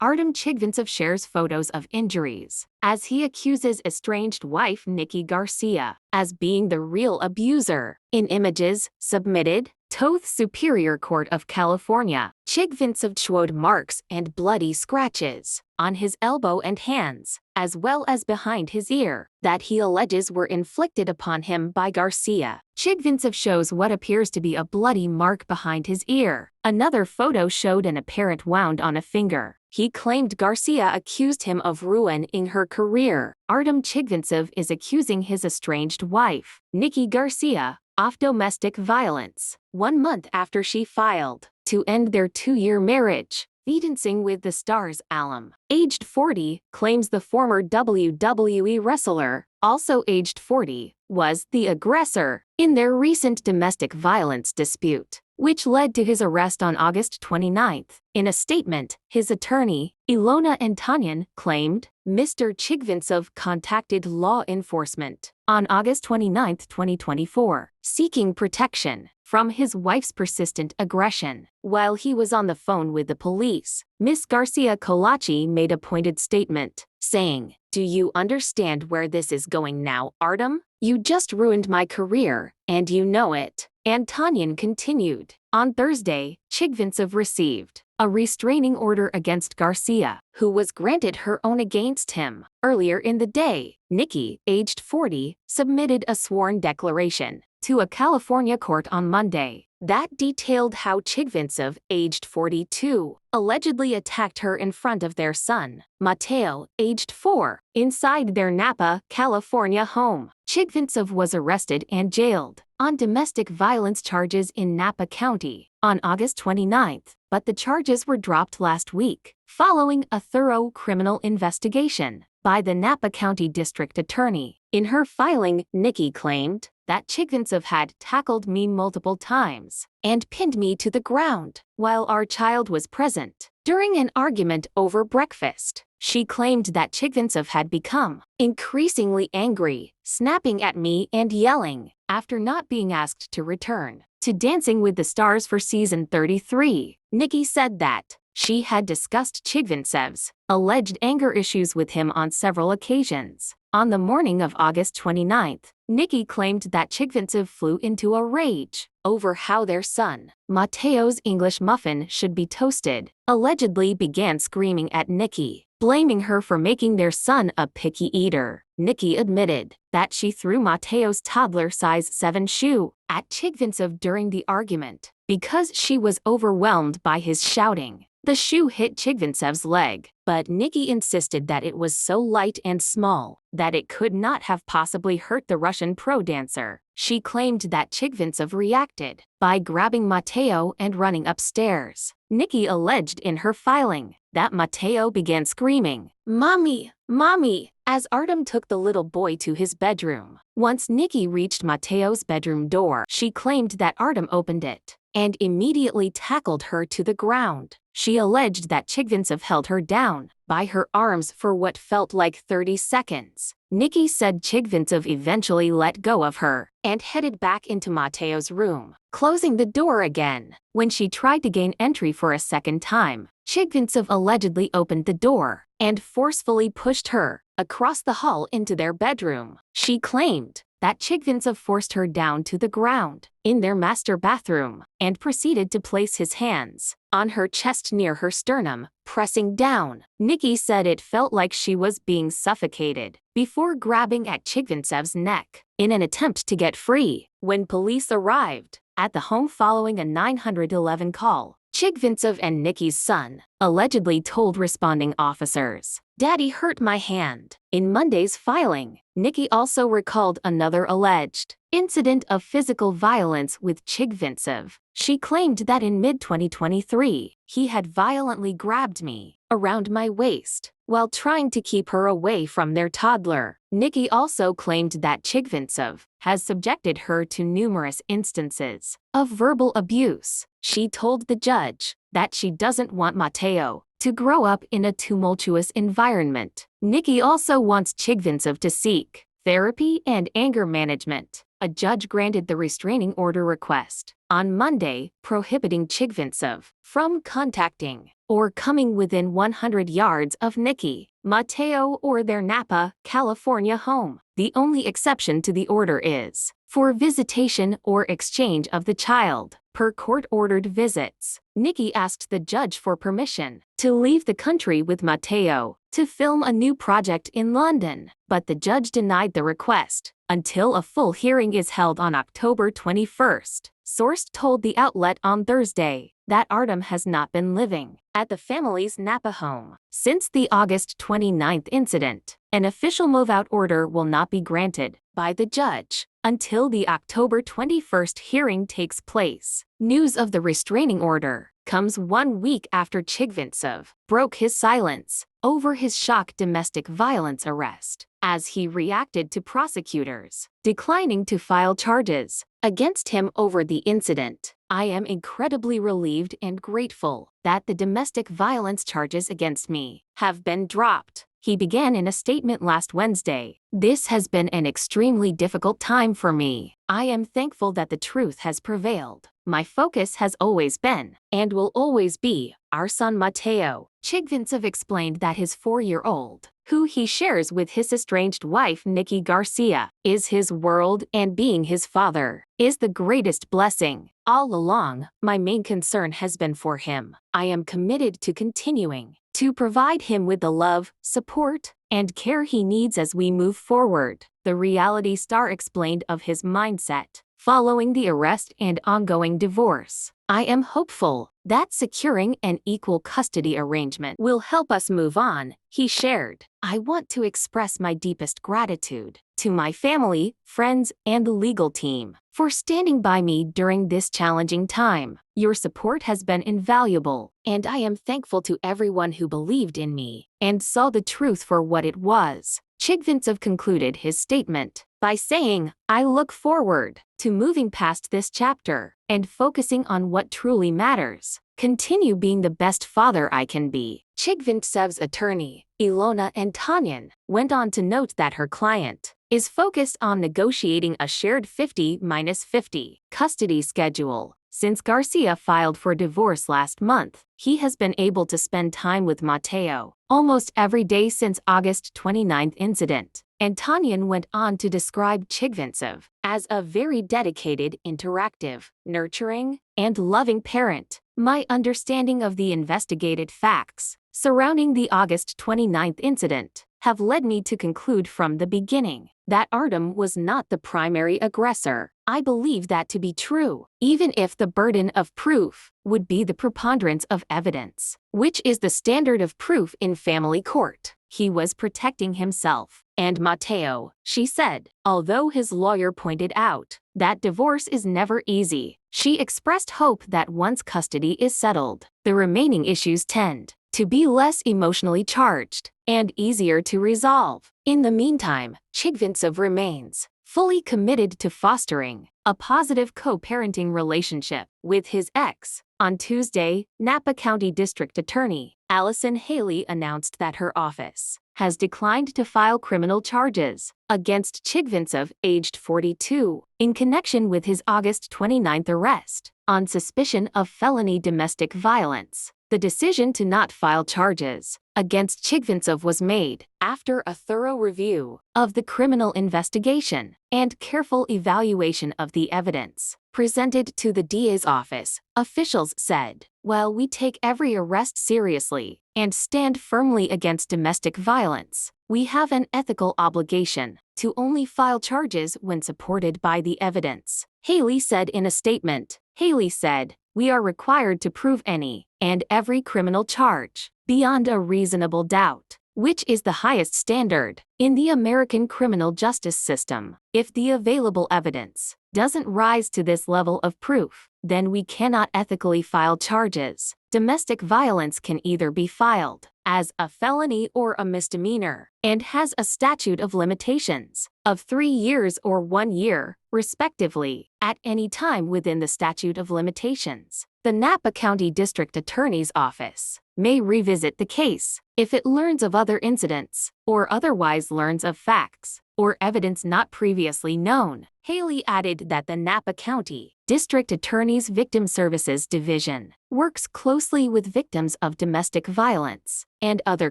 Artem Chigvintsev shares photos of injuries as he accuses estranged wife Nikki Garcia as being the real abuser. In images submitted to the Superior Court of California, Chigvintsev showed marks and bloody scratches on his elbow and hands, as well as behind his ear, that he alleges were inflicted upon him by Garcia. Chigvintsev shows what appears to be a bloody mark behind his ear. Another photo showed an apparent wound on a finger. He claimed Garcia accused him of ruining her career. Artem Chigvintsev is accusing his estranged wife, Nikki Garcia, of domestic violence, 1 month after she filed to end their 2-year marriage. Dancing with the Stars alum, aged 40, claims the former WWE wrestler, also aged 40, was the aggressor in their recent domestic violence dispute, which led to his arrest on August 29. In a statement, his attorney, Ilona Antonyan, claimed Mr. Chigvintsev contacted law enforcement on August 29, 2024, seeking protection from his wife's persistent aggression. While he was on the phone with the police, Ms. Garcia Colachi made a pointed statement, saying, "Do you understand where this is going now, Artem? You just ruined my career, and you know it." Antonyan continued. On Thursday, Chigvintsev received a restraining order against Garcia, who was granted her own against him. Earlier in the day, Nikki, aged 40, submitted a sworn declaration to a California court on Monday that detailed how Chigvintsev, aged 42, allegedly attacked her in front of their son, Mateo, aged 4, inside their Napa, California home. Chigvintsev was arrested and jailed on domestic violence charges in Napa County on August 29, but the charges were dropped last week, following a thorough criminal investigation by the Napa County District Attorney. In her filing, Nikki claimed that Chigvintsev had tackled me multiple times and pinned me to the ground while our child was present during an argument over breakfast. She claimed that Chigvintsev had become increasingly angry, snapping at me and yelling after not being asked to return to Dancing with the Stars for season 33. Nikki said that she had discussed Chigvintsev's alleged anger issues with him on several occasions. On the morning of August 29, Nikki claimed that Chigvintsev flew into a rage over how their son, Mateo's English muffin should be toasted, allegedly began screaming at Nikki, blaming her for making their son a picky eater. Nikki admitted that she threw Mateo's toddler size 7 shoe at Chigvintsev during the argument because she was overwhelmed by his shouting. The shoe hit Chigvintsev's leg, but Nikki insisted that it was so light and small that it could not have possibly hurt the Russian pro dancer. She claimed that Chigvintsev reacted by grabbing Mateo and running upstairs. Nikki alleged in her filing that Mateo began screaming, "Mommy, Mommy," as Artem took the little boy to his bedroom. Once Nikki reached Mateo's bedroom door, she claimed that Artem opened it and immediately tackled her to the ground. She alleged that Chigvintsev held her down by her arms for what felt like 30 seconds. Nikki said Chigvintsev eventually let go of her and headed back into Mateo's room, closing the door again. When she tried to gain entry for a second time, Chigvintsev allegedly opened the door and forcefully pushed her across the hall into their bedroom. She claimed that Chigvintsev forced her down to the ground in their master bathroom and proceeded to place his hands on her chest near her sternum, pressing down. Nikki said it felt like she was being suffocated before grabbing at Chigvintsev's neck in an attempt to get free. When police arrived at the home following a 911 call, Chigvintsev and Nikki's son allegedly told responding officers, "Daddy hurt my hand." In Monday's filing, Nikki also recalled another alleged incident of physical violence with Chigvintsev. She claimed that in mid-2023, he had violently grabbed me around my waist while trying to keep her away from their toddler. Nikki also claimed that Chigvintsev has subjected her to numerous instances of verbal abuse. She told the judge that she doesn't want Mateo to grow up in a tumultuous environment. Nikki also wants Chigvintsev to seek therapy and anger management. A judge granted the restraining order request on Monday, prohibiting Chigvintsev from contacting or coming within 100 yards of Nikki, Mateo, or their Napa, California home. The only exception to the order is for visitation or exchange of the child. Per court-ordered visits, Nikki asked the judge for permission to leave the country with Mateo to film a new project in London, but the judge denied the request until a full hearing is held on October 21st. Source told the outlet on Thursday that Artem has not been living at the family's Napa home since the August 29th incident. An official move-out order will not be granted by the judge until the October 21st hearing takes place. News of the restraining order comes 1 week after Chigvintsev broke his silence over his shock domestic violence arrest, as he reacted to prosecutors declining to file charges against him over the incident. I am incredibly relieved and grateful that the domestic violence charges against me have been dropped, he began in a statement last Wednesday. This has been an extremely difficult time for me. I am thankful that the truth has prevailed. My focus has always been, and will always be, our son Mateo. Chigvintsev explained that his 4-year-old, who he shares with his estranged wife Nikki Garcia, is his world, and being his father is the greatest blessing. All along, my main concern has been for him. I am committed to continuing to provide him with the love, support, and care he needs as we move forward, the reality star explained of his mindset following the arrest and ongoing divorce. I am hopeful that securing an equal custody arrangement will help us move on, he shared. I want to express my deepest gratitude to my family, friends, and the legal team for standing by me during this challenging time. Your support has been invaluable, and I am thankful to everyone who believed in me and saw the truth for what it was. Chigvintsev concluded his statement by saying, I look forward to moving past this chapter and focusing on what truly matters. Continue being the best father I can be. Chigvintsev's attorney, Ilona Antonyan, went on to note that her client is focused on negotiating a shared 50-50 custody schedule. Since Garcia filed for divorce last month, he has been able to spend time with Mateo almost every day since August 29th incident. Antonyan went on to describe Chigvintsev as a very dedicated, interactive, nurturing, and loving parent. My understanding of the investigated facts surrounding the August 29th incident have led me to conclude from the beginning that Artem was not the primary aggressor. I believe that to be true, even if the burden of proof would be the preponderance of evidence, which is the standard of proof in family court. He was protecting himself and Mateo, she said. Although his lawyer pointed out that divorce is never easy, she expressed hope that once custody is settled, the remaining issues tend to be less emotionally charged and easier to resolve. In the meantime, Chigvintsev remains fully committed to fostering a positive co-parenting relationship with his ex. On Tuesday, Napa County District Attorney Allison Haley announced that her office has declined to file criminal charges against Chigvintsev, aged 42, in connection with his August 29th arrest on suspicion of felony domestic violence. The decision to not file charges against Chigvintsev was made after a thorough review of the criminal investigation and careful evaluation of the evidence presented to the DA's office, officials said. While we take every arrest seriously and stand firmly against domestic violence, we have an ethical obligation to only file charges when supported by the evidence, Haley said in a statement. Haley said, we are required to prove any and every criminal charge beyond a reasonable doubt, which is the highest standard in the American criminal justice system. If the available evidence doesn't rise to this level of proof, then we cannot ethically file charges. Domestic violence can either be filed as a felony or a misdemeanor, and has a statute of limitations of 3 years or 1 year, respectively, at any time within the statute of limitations. The Napa County District Attorney's Office may revisit the case if it learns of other incidents or otherwise learns of facts or evidence not previously known. Haley added that the Napa County District Attorney's Victim Services Division works closely with victims of domestic violence and other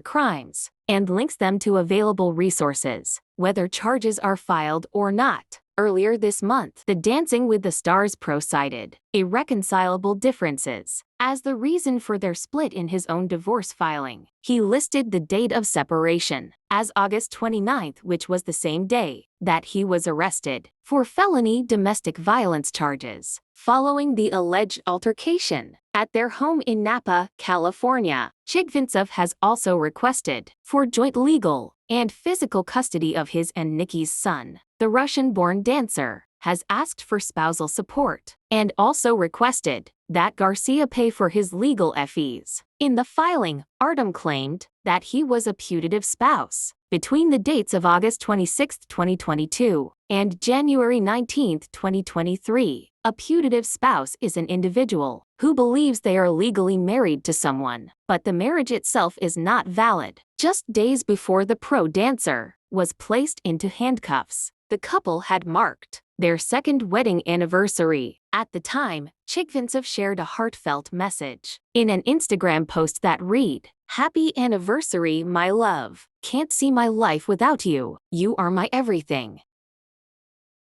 crimes and links them to available resources, whether charges are filed or not. Earlier this month, the Dancing with the Stars pro cited irreconcilable differences as the reason for their split in his own divorce filing. He listed the date of separation as August 29th, which was the same day that he was arrested for felony domestic violence charges following the alleged altercation at their home in Napa, California. Chigvintsev has also requested for joint legal and physical custody of his and Nikki's son. The Russian-born dancer has asked for spousal support and also requested that Garcia pay for his legal fees. In the filing, Artem claimed that he was a putative spouse between the dates of August 26, 2022 and January 19, 2023. A putative spouse is an individual who believes they are legally married to someone, but the marriage itself is not valid. Just days before the pro dancer was placed into handcuffs, the couple had marked their second wedding anniversary. At the time, Chigvintsev shared a heartfelt message in an Instagram post that read, "Happy anniversary, my love. Can't see my life without you. You are my everything."